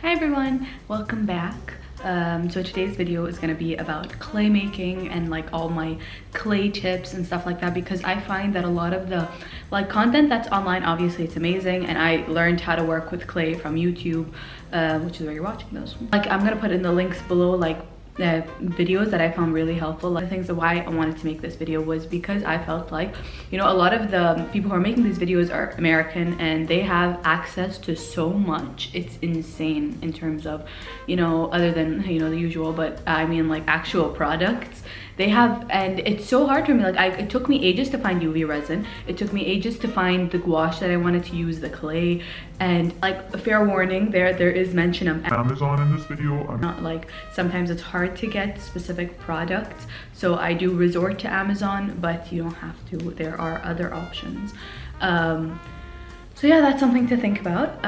Hi everyone, welcome back. So today's video is going to be about clay making and like all my clay tips and stuff like that, because I find that a lot of the content that's online, obviously it's amazing, and I learned how to work with clay from YouTube, which is where you're watching those. I'm gonna put in the links below, videos that I found really helpful. One of the things why I wanted to make this video was because I felt like, you know, a lot of the people who are making these videos are American and they have access to so much. It's insane in terms of, you know, other than, you know, the usual, but I mean like actual products they have. And it's so hard for me, it took me ages to find UV resin. It took me ages to find the gouache that I wanted to use, the clay, and like a fair warning, there is mention of Amazon in this video. Not like, sometimes it's hard to get specific products, so I do resort to Amazon, but you don't have to. There are other options. So yeah, that's something to think about.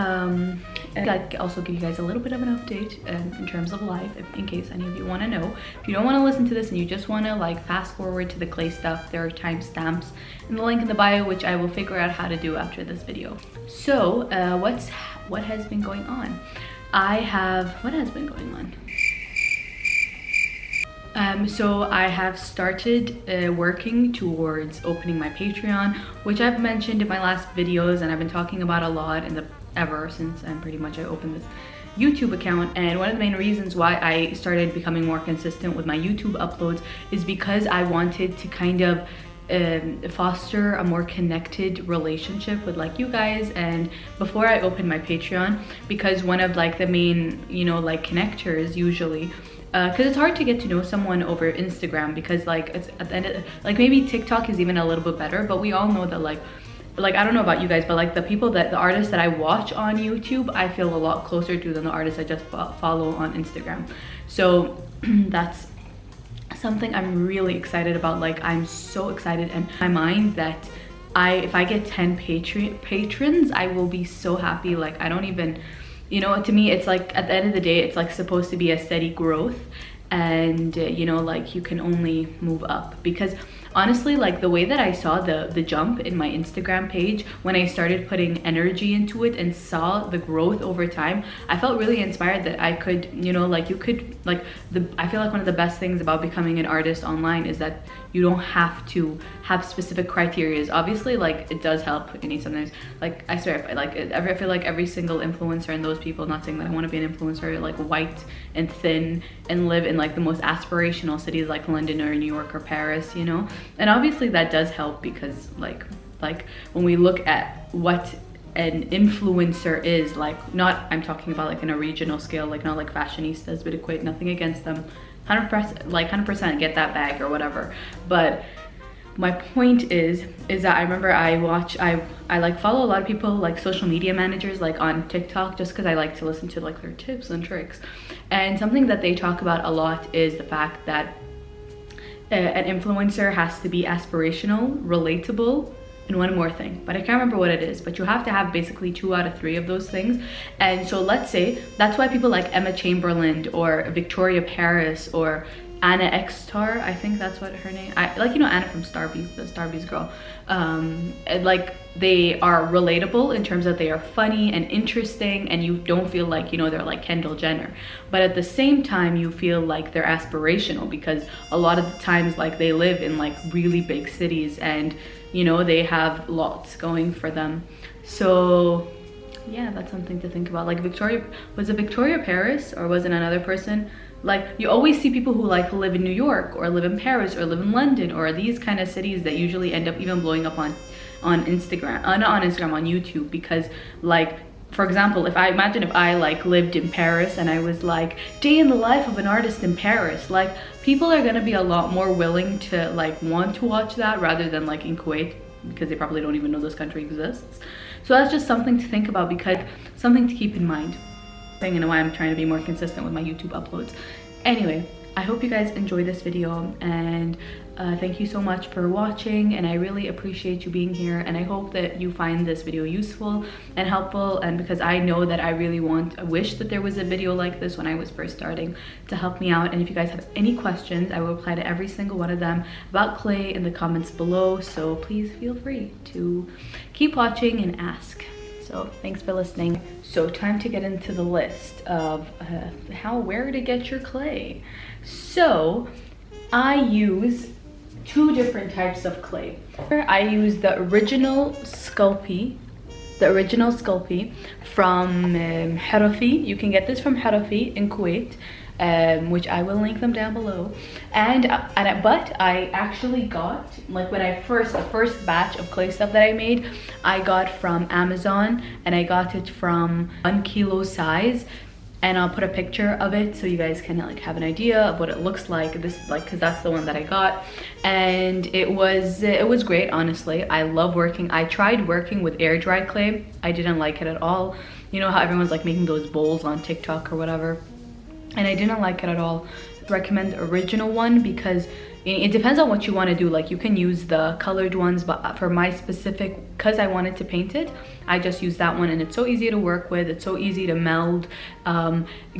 And I'd also give you guys a little bit of an update in terms of life, in case any of you want to know. If you don't want to listen to this and you just want to like fast forward to the clay stuff, there are timestamps in the link in the bio, which I will figure out how to do after this video. So what has been going on? What has been going on? So I have started working towards opening my Patreon, which I've mentioned in my last videos, and I've been talking about a lot ever since I opened this YouTube account. And one of the main reasons why I started becoming more consistent with my YouTube uploads is because I wanted to kind of foster a more connected relationship with like you guys. And before I opened my Patreon, because one of like the main, you know, like connectors usually, because it's hard to get to know someone over Instagram, because like it's at the end of, like maybe TikTok is even a little bit better, but we all know that like I don't know about you guys, but like the artists that I watch on YouTube, I feel a lot closer to than the artists I just follow on Instagram. So that's something I'm really excited about. Like I'm so excited in my mind that if I get 10 patrons, I will be so happy. Like I don't even, you know, to me it's like at the end of the day, it's like supposed to be a steady growth, and you know, like you can only move up. Because honestly, like the way that I saw the jump in my Instagram page when I started putting energy into it and saw the growth over time, I felt really inspired that I could, you know, like you could, like I feel like one of the best things about becoming an artist online is that you don't have to have specific criterias. Obviously, like it does help sometimes. Like I swear, I feel like every single influencer and those people, not saying that I want to be an influencer, like white and thin and live in like the most aspirational cities like London or New York or Paris, you know. And obviously that does help, because like when we look at what an influencer is, like not, I'm talking about like in a regional scale, like not like fashionistas, but equate, nothing against them, 100%, like 100% get that bag or whatever. But my point is that I remember I like follow a lot of people, like social media managers, like on TikTok, just because I like to listen to like their tips and tricks. And something that they talk about a lot is the fact that an influencer has to be aspirational, relatable, and one more thing, but I can't remember what it is, but you have to have basically 2 out of 3 of those things. And so let's say that's why people like Emma Chamberlain or Victoria Paris or Anna X Star, I think that's what her name, you know, Anna from Starbies, the Starbies girl, like they are relatable in terms of they are funny and interesting, and you don't feel like, you know, they're like Kendall Jenner, but at the same time you feel like they're aspirational, because a lot of the times like they live in like really big cities, and you know, they have lots going for them. So yeah, that's something to think about. Like was it Victoria Paris or was it another person? Like you always see people who like live in New York or live in Paris or live in London or these kind of cities that usually end up even blowing up on Instagram, not on Instagram, on YouTube. Because like, for example, if I like lived in Paris and I was like day in the life of an artist in Paris, like people are gonna be a lot more willing to like want to watch that rather than like in Kuwait, because they probably don't even know this country exists. So that's just something to think about, because something to keep in mind. And why I'm trying to be more consistent with my YouTube uploads. Anyway, I hope you guys enjoyed this video, and thank you so much for watching, and I really appreciate you being here, and I hope that you find this video useful and helpful. And because I know that I really wish that there was a video like this when I was first starting to help me out. And if you guys have any questions, I will reply to every single one of them about clay in the comments below, so please feel free to keep watching and ask. So thanks for listening. So time to get into the list of where to get your clay. So I use 2 different types of clay. I use the original Sculpey from Harafi. You can get this from Harafi in Kuwait, which I will link them down below. But I actually got, like, when the first batch of clay stuff that I made, I got from Amazon, and I got it from 1 kilo size. And I'll put a picture of it so you guys can like have an idea of what it looks like. Because that's the one that I got, and it was great. Honestly, I love working. I tried working with air dry clay. I didn't like it at all. You know how everyone's like making those bowls on TikTok or whatever, and I didn't like it at all. Recommend the original one because it depends on what you want to do. Like, you can use the colored ones, but for my specific, because I wanted to paint it, I just used that one, and it's so easy to work with. It's so easy to meld.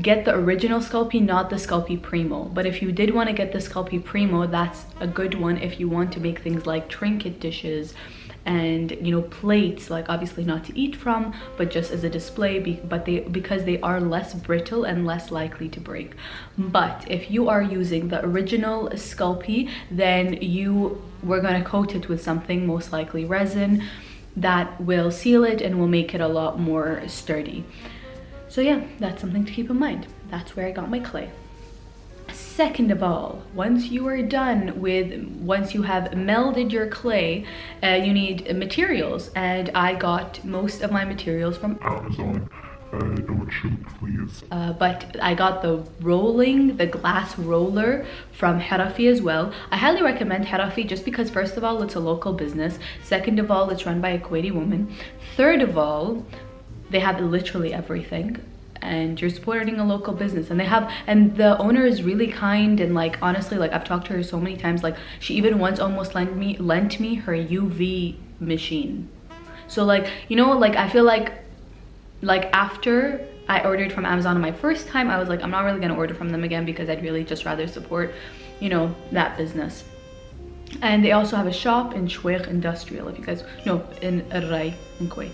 Get the original Sculpey, not the Sculpey Primo. But if you did want to get the Sculpey Primo, that's a good one if you want to make things like trinket dishes and, you know, plates, like obviously not to eat from, but just as a display, because they are less brittle and less likely to break. But if you are using the original Sculpey, then we're gonna coat it with something, most likely resin, that will seal it and will make it a lot more sturdy. So yeah, that's something to keep in mind. That's where I got my clay. Second of all, once you have melded your clay, you need materials, and I got most of my materials from Amazon. Don't shoot, please. But I got the glass roller from Harafi as well. I highly recommend Harafi just because, first of all, it's a local business. Second of all, it's run by a Kuwaiti woman. Third of all, they have literally everything, and you're supporting a local business, and the owner is really kind, and like, honestly, like, I've talked to her so many times. Like, she even once almost lent me her UV machine. So like, you know, like, I feel like after I ordered from Amazon my first time, I was like, I'm not really gonna order from them again because I'd really just rather support, you know, that business. And they also have a shop in Sheikha Industrial, if you guys know, in Rai in Kuwait.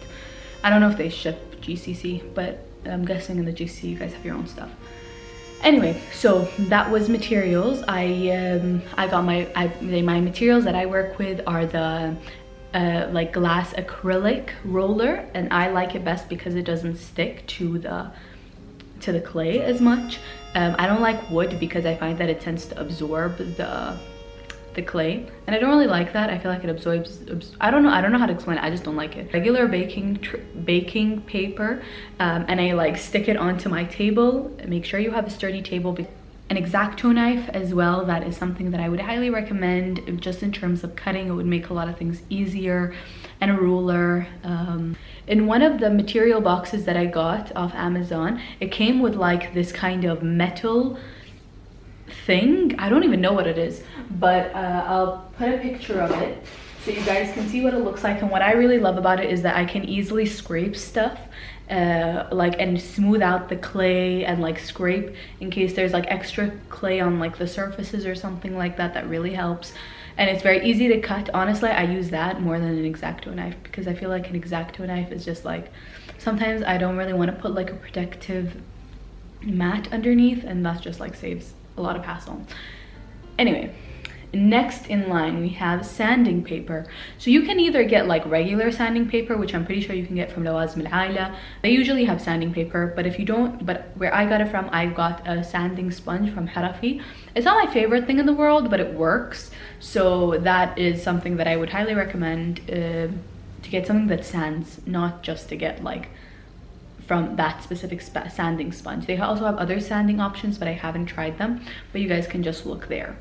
I don't know if they ship GCC, but I'm guessing in the GCC you guys have your own stuff. Anyway, so that was materials. I got my materials that I work with are the like glass acrylic roller, and I like it best because it doesn't stick to the clay as much. I don't like wood because I find that it tends to absorb the clay, and I don't really like that. I feel like it absorbs I don't know how to explain it. I just don't like it. Regular baking paper, and I like stick it onto my table. Make sure you have a sturdy table. An X-Acto knife as well, that is something that I would highly recommend just in terms of cutting. It would make a lot of things easier. And a ruler. In one of the material boxes that I got off Amazon, it came with like this kind of metal thing. I don't even know what it is, but I'll put a picture of it so you guys can see what it looks like. And what I really love about it is that I can easily scrape stuff and smooth out the clay, and like scrape in case there's like extra clay on like the surfaces or something like that. That really helps, and it's very easy to cut. Honestly, I use that more than an X-Acto knife because I feel like an X-Acto knife is just like, sometimes I don't really want to put like a protective mat underneath, and that's just like saves a lot of hassle. Anyway, next in line we have sanding paper. So you can either get like regular sanding paper, which I'm pretty sure you can get from Lawazim al-Aila. They usually have sanding paper, but if you don't, but where I got it from, I got a sanding sponge from Harafi. It's not my favorite thing in the world, but it works. So that is something that I would highly recommend, to get something that sands, not just to get like from that specific sanding sponge. They also have other sanding options, but I haven't tried them, but you guys can just look there.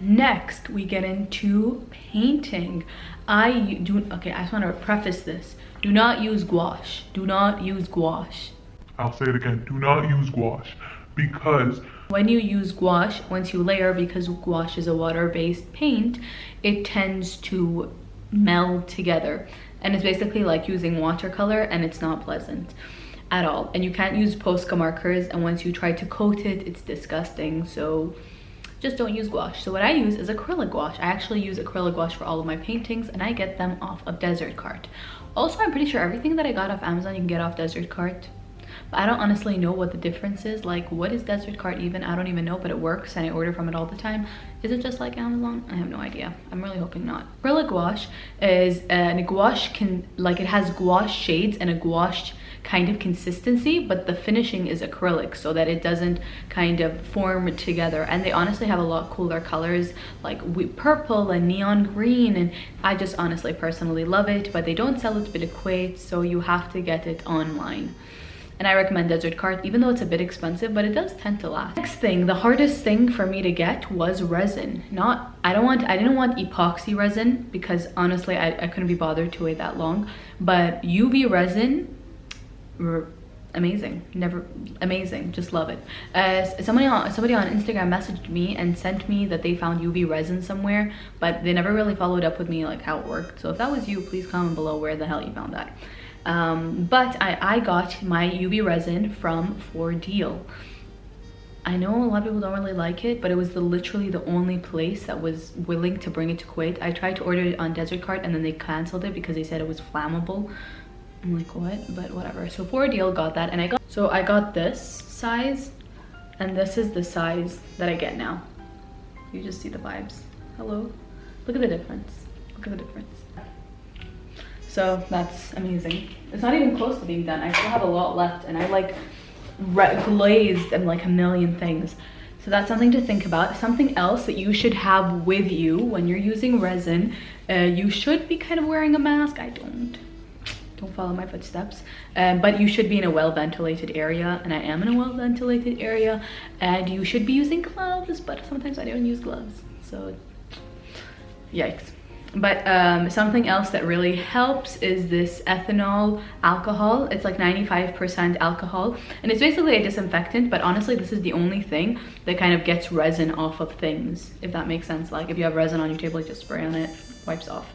Next we get into painting. I just want to preface this: do not use gouache. Do not use gouache. I'll say it again, do not use gouache, because when you use gouache, once you layer, because gouache is a water-based paint, it tends to meld together, and it's basically like using watercolor, and it's not pleasant at all. And you can't use Posca markers, and once you try to coat it, it's disgusting. So just don't use gouache. So what I use is acrylic gouache. I actually use acrylic gouache for all of my paintings, and I get them off of Desert Cart. Also, I'm pretty sure everything that I got off Amazon you can get off Desert Cart. But I don't honestly know what the difference is. Like, what is Desert Cart even? I don't even know, but it works and I order from it all the time. Is it just like Amazon? I have no idea. I'm really hoping not. Acrylic gouache is a gouache it has gouache shades and a gouache kind of consistency, but the finishing is acrylic so that it doesn't kind of form together. And they honestly have a lot cooler colors, like purple and neon green, and I just honestly personally love it. But they don't sell it in Kuwait, so you have to get it online. And I recommend Desert Cart, even though it's a bit expensive, but it does tend to last. Next thing, the hardest thing for me to get was resin. I didn't want epoxy resin because honestly I couldn't be bothered to wait that long. But UV resin, amazing. Amazing, just love it. Somebody on Instagram messaged me and sent me that they found UV resin somewhere, but they never really followed up with me like how it worked. So if that was you, please comment below where the hell you found that. But I got my UV resin from For Deal. I know a lot of people don't really like it, but it was literally the only place that was willing to bring it to Kuwait. I tried to order it on Desert Cart and then they canceled it because they said it was flammable. I'm like, what? But whatever. So For Deal got that, and I got this size, and this is the size that I get now. You just see the vibes. Hello? Look at the difference. Look at the difference. So that's amazing. It's not even close to being done. I still have a lot left, and I like glazed and like a million things. So that's something to think about. Something else that you should have with you when you're using resin, you should be kind of wearing a mask. I don't follow my footsteps, but you should be in a well-ventilated area, and I am in a well-ventilated area. And you should be using gloves, but sometimes I don't use gloves, so yikes. But something else that really helps is this ethanol alcohol. It's like 95% alcohol, and it's basically a disinfectant, but honestly this is the only thing that kind of gets resin off of things, if that makes sense. Like if you have resin on your table, you just spray on it, wipes off.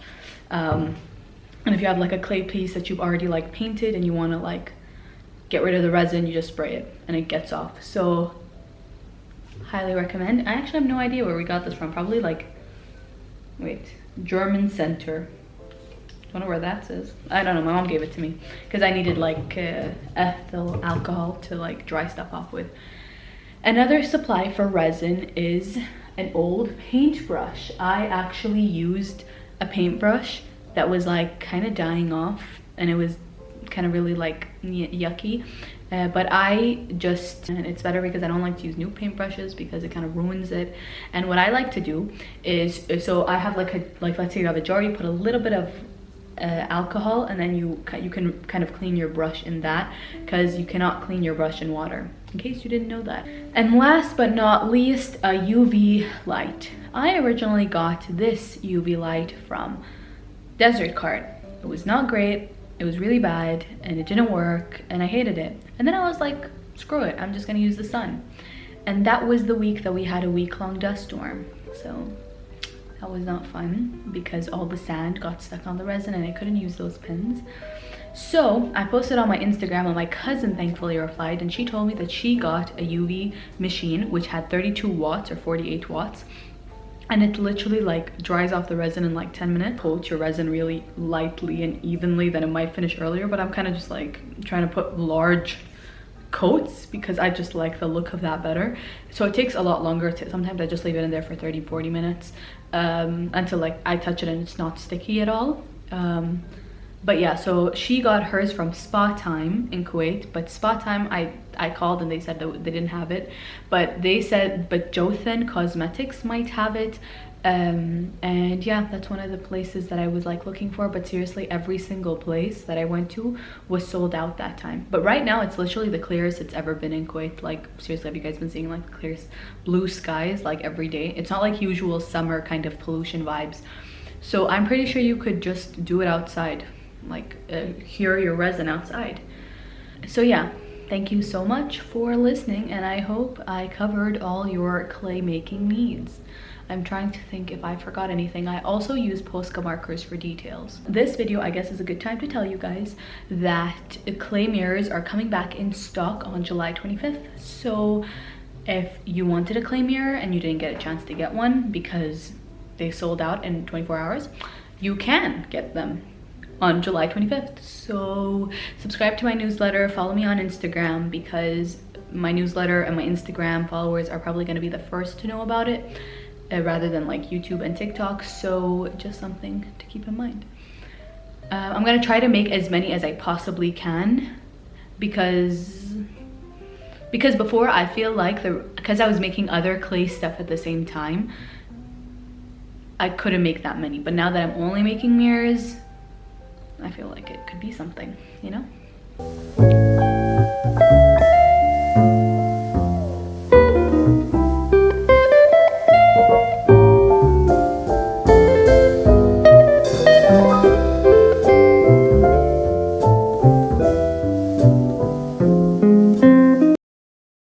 And if you have like a clay piece that you've already like painted and you want to like get rid of the resin, you just spray it and it gets off. So highly recommend. I actually have no idea where we got this from. Probably like, wait, German Center. Don't know where that is. I don't know, my mom gave it to me because I needed like ethyl alcohol to like dry stuff off with. Another supply for resin is an old paintbrush. I actually used a paintbrush that was like kind of dying off, and it was kind of really like yucky. But and it's better because I don't like to use new paintbrushes because it kind of ruins it. And what I like to do is, so I have like let's say you have a jar, you put a little bit of alcohol, and then you can kind of clean your brush in that, because you cannot clean your brush in water, in case you didn't know that. And last but not least, a UV light. I originally got this UV light from Desert Cart. It was not great, it was really bad, and it didn't work, and I hated it. And then I was like, screw it, I'm just gonna use the sun. And that was the week that we had a week-long dust storm. So that was not fun because all the sand got stuck on the resin and I couldn't use those pins. So I posted on my Instagram, and my cousin thankfully replied, and she told me that she got a UV machine which had 32 watts or 48 watts. And it literally like dries off the resin in like 10 minutes. Coat your resin really lightly and evenly, then it might finish earlier, but I'm kind of just like trying to put large coats because I just like the look of that better. So it takes a lot longer. Sometimes I just leave it in there for 30-40 minutes until like I touch it and it's not sticky at all. But yeah, so she got hers from Spa Time in Kuwait, but Spa Time, I called and they said that they didn't have it, but they said, but Jothan Cosmetics might have it. And yeah, that's one of the places that I was like looking for, but seriously, every single place that I went to was sold out that time. But right now, it's literally the clearest it's ever been in Kuwait. Like seriously, have you guys been seeing like the clearest blue skies like every day? It's not like usual summer kind of pollution vibes. So I'm pretty sure you could just do it outside, like cure your resin outside. So yeah, thank you so much for listening, and I hope I covered all your clay making needs. I'm trying to think if I forgot anything. I also use Posca markers for details. This video, I guess, is a good time to tell you guys that clay mirrors are coming back in stock on July 25th. So If you wanted a clay mirror and you didn't get a chance to get one because they sold out in 24 hours, you can get them on July 25th. So subscribe to my newsletter, follow me on Instagram, because my newsletter and my Instagram followers are probably going to be the first to know about it, rather than like YouTube and TikTok. So just something to keep in mind. I'm going to try to make as many as I possibly can, because before, I feel like because I was making other clay stuff at the same time, I couldn't make that many. But now that I'm only making mirrors, I feel like it could be something, you know?